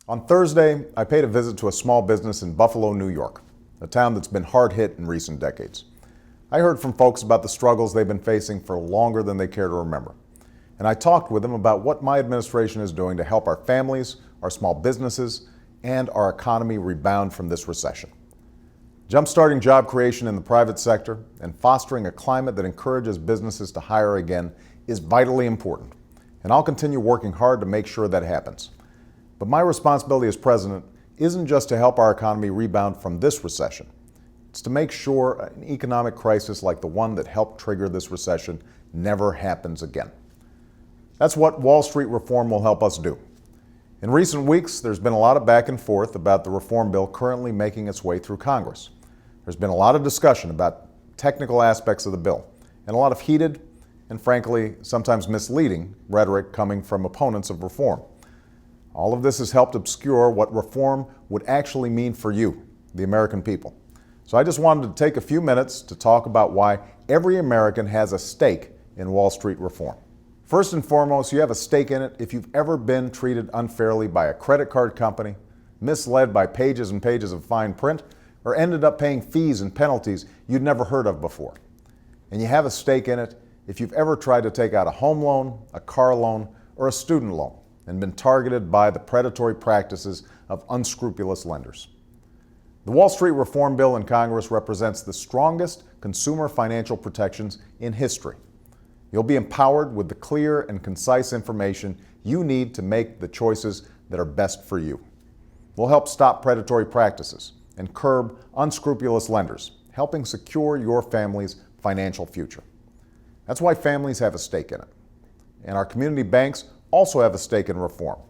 On Thursday, I paid a visit to a small business in Buffalo, New York, a town that's been hard hit in recent decades. I heard from folks about the struggles they've been facing for longer than they care to remember. And I talked with them about what my administration is doing to help our families, our small businesses, and our economy rebound from this recession. Jumpstarting job creation in the private sector and fostering a climate that encourages businesses to hire again is vitally important. And I'll continue working hard to make sure that happens. But my responsibility as president isn't just to help our economy rebound from this recession. It's to make sure an economic crisis like the one that helped trigger this recession never happens again. That's what Wall Street reform will help us do. In recent weeks, there's been a lot of back and forth about the reform bill currently making its way through Congress. There's been a lot of discussion about technical aspects of the bill, and a lot of heated and frankly, sometimes misleading rhetoric coming from opponents of reform. All of this has helped obscure what reform would actually mean for you, the American people. So I just wanted to take a few minutes to talk about why every American has a stake in Wall Street reform. First and foremost, you have a stake in it if you've ever been treated unfairly by a credit card company, misled by pages and pages of fine print, or ended up paying fees and penalties you'd never heard of before. And you have a stake in it if you've ever tried to take out a home loan, a car loan, or a student loan and been targeted by the predatory practices of unscrupulous lenders. The Wall Street Reform Bill in Congress represents the strongest consumer financial protections in history. You'll be empowered with the clear and concise information you need to make the choices that are best for you. We'll help stop predatory practices and curb unscrupulous lenders, helping secure your family's financial future. That's why families have a stake in it. And our community banks also have a stake in reform.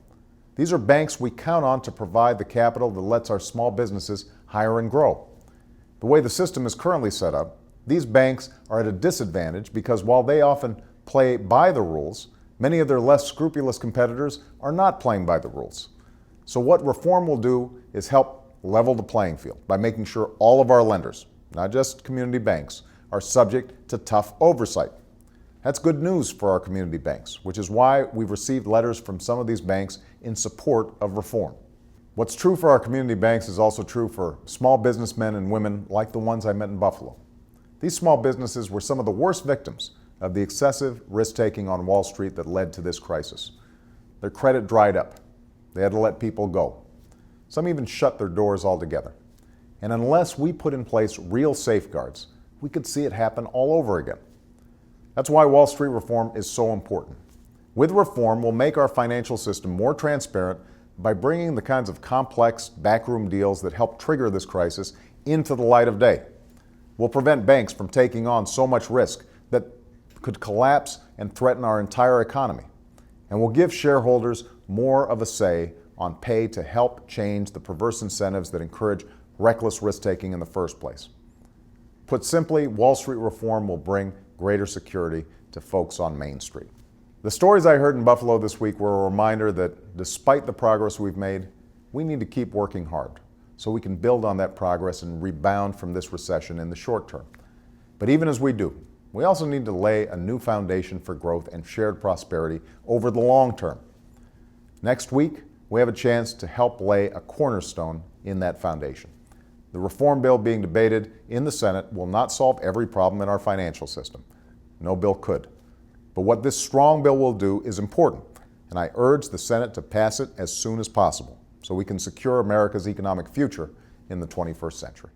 These are banks we count on to provide the capital that lets our small businesses hire and grow. The way the system is currently set up, these banks are at a disadvantage because while they often play by the rules, many of their less scrupulous competitors are not playing by the rules. So what reform will do is help level the playing field by making sure all of our lenders, not just community banks, are subject to tough oversight. That's good news for our community banks, which is why we've received letters from some of these banks in support of reform. What's true for our community banks is also true for small businessmen and women like the ones I met in Buffalo. These small businesses were some of the worst victims of the excessive risk-taking on Wall Street that led to this crisis. Their credit dried up. They had to let people go. Some even shut their doors altogether. And unless we put in place real safeguards, we could see it happen all over again. That's why Wall Street reform is so important. With reform, we'll make our financial system more transparent by bringing the kinds of complex backroom deals that helped trigger this crisis into the light of day. We'll prevent banks from taking on so much risk that could collapse and threaten our entire economy. And we'll give shareholders more of a say on pay to help change the perverse incentives that encourage reckless risk-taking in the first place. Put simply, Wall Street reform will bring greater security to folks on Main Street. The stories I heard in Buffalo this week were a reminder that despite the progress we've made, we need to keep working hard so we can build on that progress and rebound from this recession in the short term. But even as we do, we also need to lay a new foundation for growth and shared prosperity over the long term. Next week, we have a chance to help lay a cornerstone in that foundation. The reform bill being debated in the Senate will not solve every problem in our financial system. No bill could. But what this strong bill will do is important, and I urge the Senate to pass it as soon as possible so we can secure America's economic future in the 21st century.